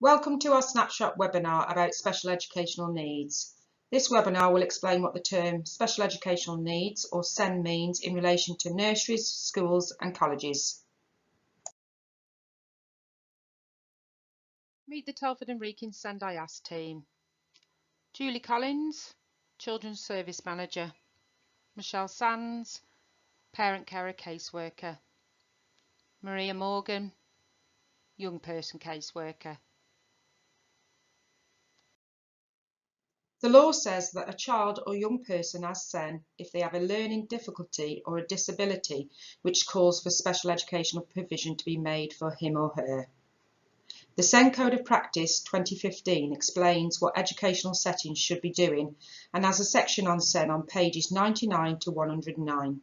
Welcome to our Snapshot webinar about special educational needs. This webinar will explain what the term special educational needs or SEN means in relation to nurseries, schools and colleges. Meet the Telford and Wrekin SEN IAS team. Julie Collins, Children's Service Manager. Michelle Sands, Parent Carer Caseworker. Maria Morgan, Young Person Caseworker. The law says that a child or young person has SEN if they have a learning difficulty or a disability which calls for special educational provision to be made for him or her. The SEN Code of Practice 2015 explains what educational settings should be doing and has a section on SEN on pages 99 to 109.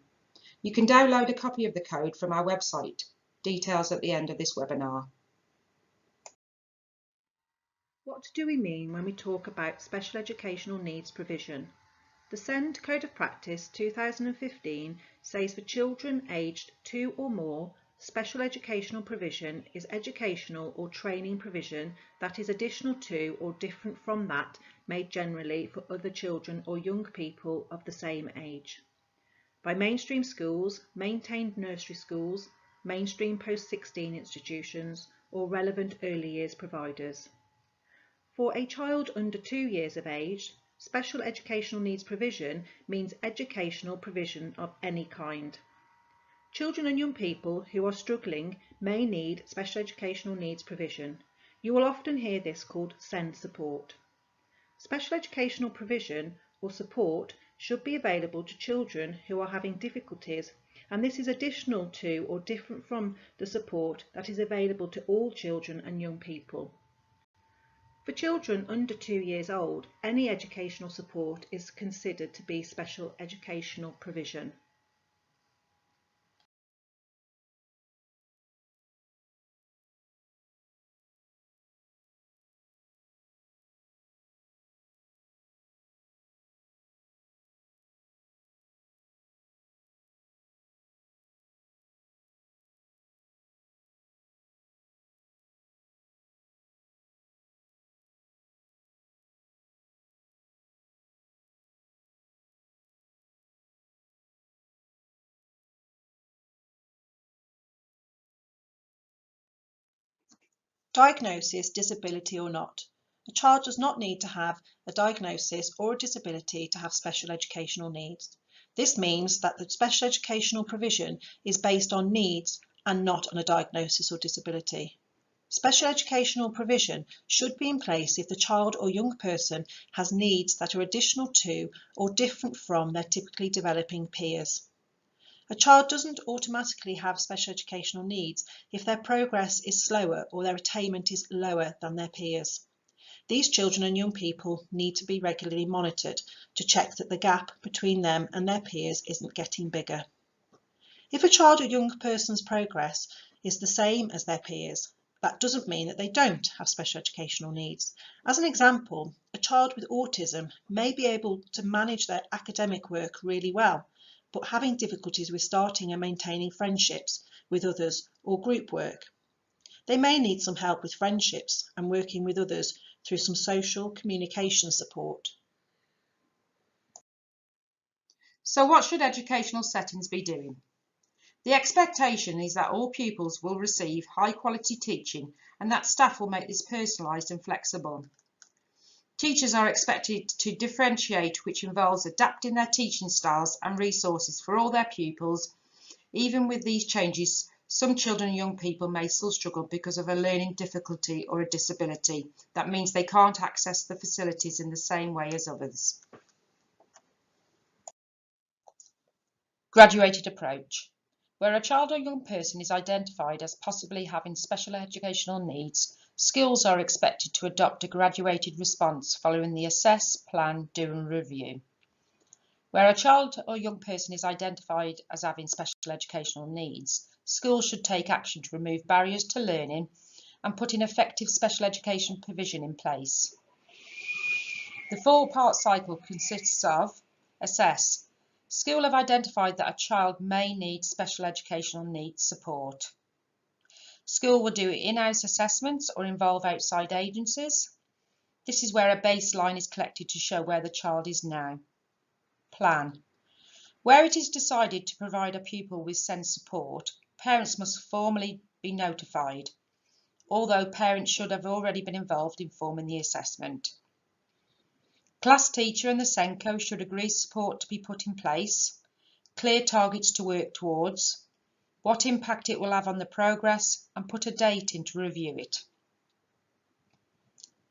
You can download a copy of the code from our website. Details at the end of this webinar. What do we mean when we talk about special educational needs provision? The SEN Code of Practice 2015 says for children aged 2 or more, special educational provision is educational or training provision that is additional to or different from that made generally for other children or young people of the same age. By mainstream schools, maintained nursery schools, mainstream post-16 institutions or relevant early years providers. For a child under 2 years of age, special educational needs provision means educational provision of any kind. Children and young people who are struggling may need special educational needs provision. You will often hear this called SEN support. Special educational provision or support should be available to children who are having difficulties, and this is additional to or different from the support that is available to all children and young people. For children under 2 years old, any educational support is considered to be special educational provision. Diagnosis, disability or not. A child does not need to have a diagnosis or a disability to have special educational needs. This means that the special educational provision is based on needs and not on a diagnosis or disability. Special educational provision should be in place if the child or young person has needs that are additional to or different from their typically developing peers. A child doesn't automatically have special educational needs if their progress is slower or their attainment is lower than their peers. These children and young people need to be regularly monitored to check that the gap between them and their peers isn't getting bigger. If a child or young person's progress is the same as their peers, that doesn't mean that they don't have special educational needs. As an example, a child with autism may be able to manage their academic work really well, but having difficulties with starting and maintaining friendships with others or group work. They may need some help with friendships and working with others through some social communication support. So what should educational settings be doing? The expectation is that all pupils will receive high quality teaching and that staff will make this personalised and flexible. Teachers are expected to differentiate, which involves adapting their teaching styles and resources for all their pupils. Even with these changes, some children and young people may still struggle because of a learning difficulty or a disability. That means they can't access the facilities in the same way as others. Graduated approach. Where a child or young person is identified as possibly having special educational needs, schools are expected to adopt a graduated response following the assess, plan, do and review. Where a child or young person is identified as having special educational needs, schools should take action to remove barriers to learning and put in effective special education provision in place. The 4-part cycle consists of assess. School have identified that a child may need special educational needs support. School will do in-house assessments or involve outside agencies. This is where a baseline is collected to show where the child is now. Plan. Where it is decided to provide a pupil with SEN support, parents must formally be notified, although parents should have already been involved in forming the assessment. Class teacher and the SENCO should agree support to be put in place, clear targets to work towards, what impact it will have on the progress, and put a date in to review it.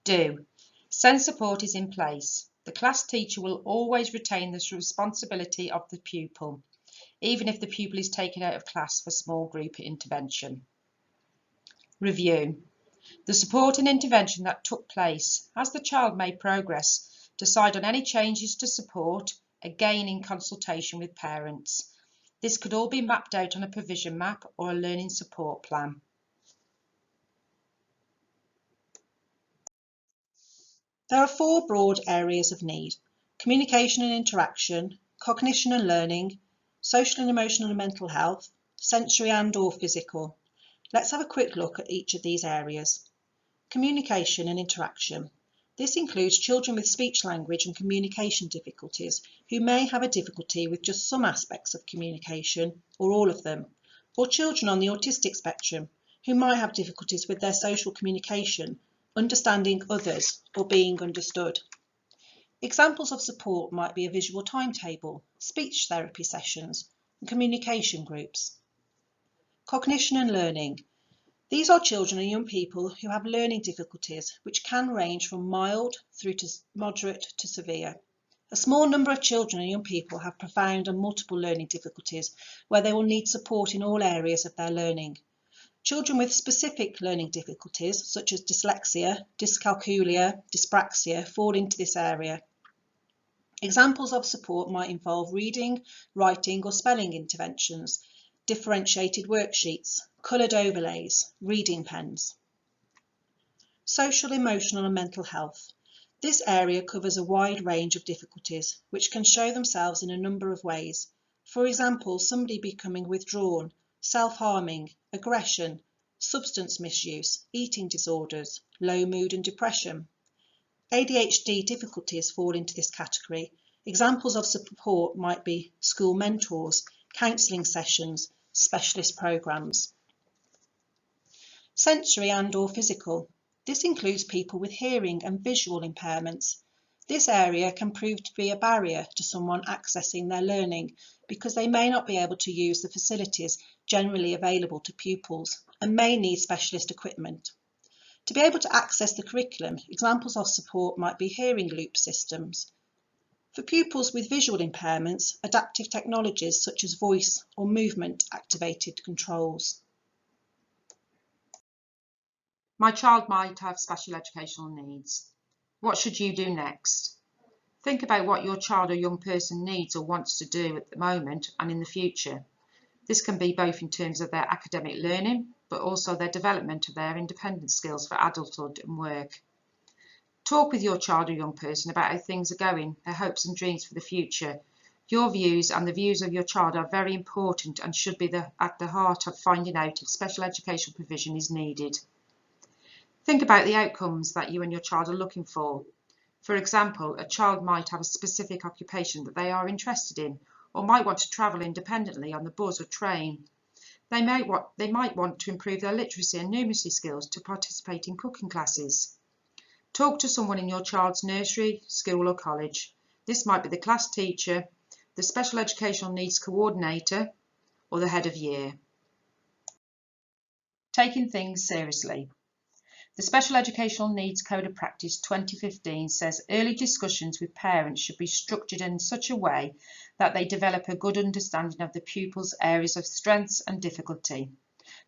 Do. SEN support is in place. The class teacher will always retain the responsibility of the pupil, even if the pupil is taken out of class for small group intervention. Review. The support and intervention that took place. Has the child made progress? Decide on any changes to support, again in consultation with parents. This could all be mapped out on a provision map or a learning support plan. There are 4 broad areas of need: communication and interaction, cognition and learning, social and emotional and mental health, sensory and/or physical. Let's have a quick look at each of these areas. Communication and interaction. This includes children with speech language and communication difficulties who may have a difficulty with just some aspects of communication or all of them, or children on the autistic spectrum who might have difficulties with their social communication, understanding others, or being understood. Examples of support might be a visual timetable, speech therapy sessions, and communication groups. Cognition and learning. These are children and young people who have learning difficulties which can range from mild through to moderate to severe. A small number of children and young people have profound and multiple learning difficulties where they will need support in all areas of their learning. Children with specific learning difficulties such as dyslexia, dyscalculia, dyspraxia fall into this area. Examples of support might involve reading, writing or spelling interventions, differentiated worksheets, coloured overlays, reading pens. Social, emotional and mental health. This area covers a wide range of difficulties which can show themselves in a number of ways. For example, somebody becoming withdrawn, self-harming, aggression, substance misuse, eating disorders, low mood and depression. ADHD difficulties fall into this category. Examples of support might be school mentors, counselling sessions, specialist programmes. Sensory and/or physical. This includes people with hearing and visual impairments. This area can prove to be a barrier to someone accessing their learning because they may not be able to use the facilities generally available to pupils and may need specialist equipment. To be able to access the curriculum, examples of support might be hearing loop systems. For pupils with visual impairments, adaptive technologies such as voice or movement activated controls. My child might have special educational needs. What should you do next? Think about what your child or young person needs or wants to do at the moment and in the future. This can be both in terms of their academic learning, but also their development of their independent skills for adulthood and work. Talk with your child or young person about how things are going, their hopes and dreams for the future. Your views and the views of your child are very important and should be at the heart of finding out if special educational provision is needed. Think about the outcomes that you and your child are looking for. For example, a child might have a specific occupation that they are interested in, or might want to travel independently on the bus or train. They might want to improve their literacy and numeracy skills to participate in cooking classes. Talk to someone in your child's nursery, school or college. This might be the class teacher, the special educational needs coordinator, or the head of year. Taking things seriously. The Special Educational Needs Code of Practice 2015 says early discussions with parents should be structured in such a way that they develop a good understanding of the pupil's areas of strengths and difficulty,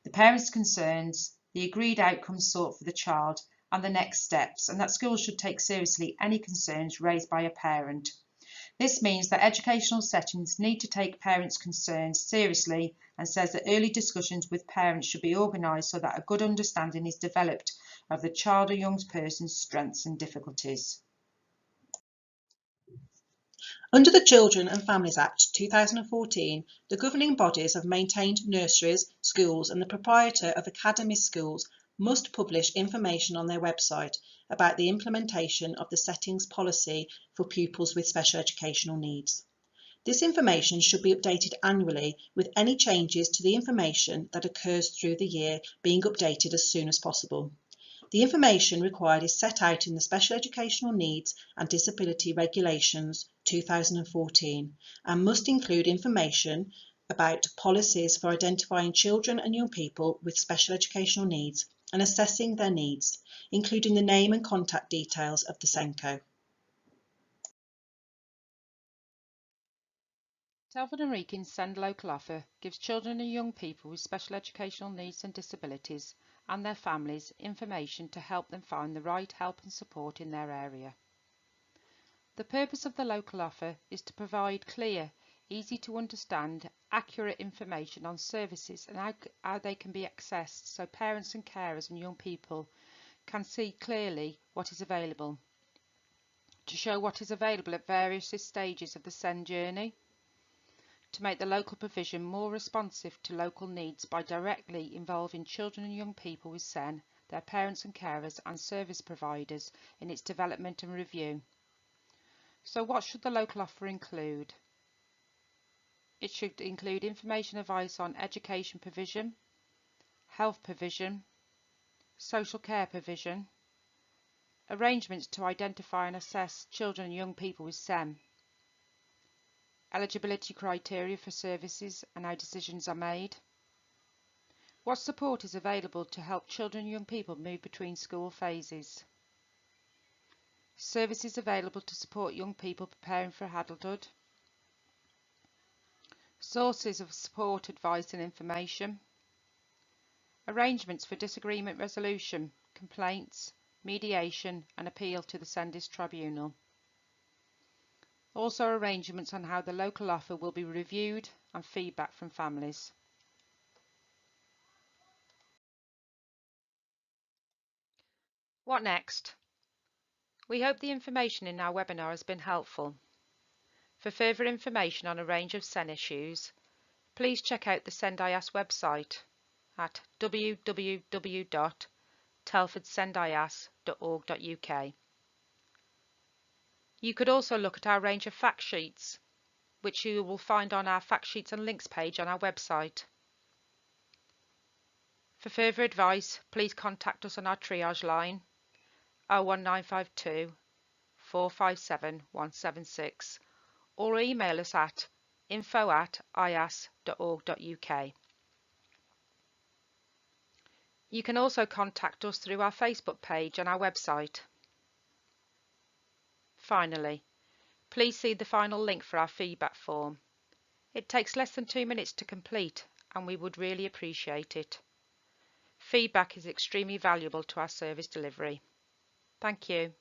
the parents' concerns, the agreed outcomes sought for the child, and the next steps, and that schools should take seriously any concerns raised by a parent. This means that educational settings need to take parents' concerns seriously and says that early discussions with parents should be organised so that a good understanding is developed of the child or young person's strengths and difficulties. Under the Children and Families Act 2014, the governing bodies of maintained nurseries, schools and the proprietor of academy schools must publish information on their website about the implementation of the settings policy for pupils with special educational needs. This information should be updated annually, with any changes to the information that occurs through the year being updated as soon as possible. The information required is set out in the Special Educational Needs and Disability Regulations 2014 and must include information about policies for identifying children and young people with special educational needs and assessing their needs, including the name and contact details of the SENCO. Telford and Wrekin's SEN local offer gives children and young people with special educational needs and disabilities and their families information to help them find the right help and support in their area. The purpose of the local offer is to provide clear, easy to understand, accurate information on services and how they can be accessed so parents and carers and young people can see clearly what is available, to show what is available at various stages of the SEN journey, to make the local provision more responsive to local needs by directly involving children and young people with SEN, their parents and carers and service providers in its development and review. So what should the local offer include? It should include information advice on education provision, health provision, social care provision, arrangements to identify and assess children and young people with SEN, eligibility criteria for services and how decisions are made, what support is available to help children and young people move between school phases, services available to support young people preparing for adulthood, sources of support, advice and information, arrangements for disagreement resolution, complaints, mediation and appeal to the SENDIS Tribunal. Also arrangements on how the local offer will be reviewed and feedback from families. What next? We hope the information in our webinar has been helpful. For further information on a range of SEN issues, please check out the SENDIAS website at www.telfordsendias.org.uk. You could also look at our range of fact sheets, which you will find on our fact sheets and links page on our website. For further advice, please contact us on our triage line 01952 457 176 or email us at info@ias.org.uk. You can also contact us through our Facebook page on our website. Finally, please see the final link for our feedback form. It takes less than 2 minutes to complete and we would really appreciate it. Feedback is extremely valuable to our service delivery. Thank you.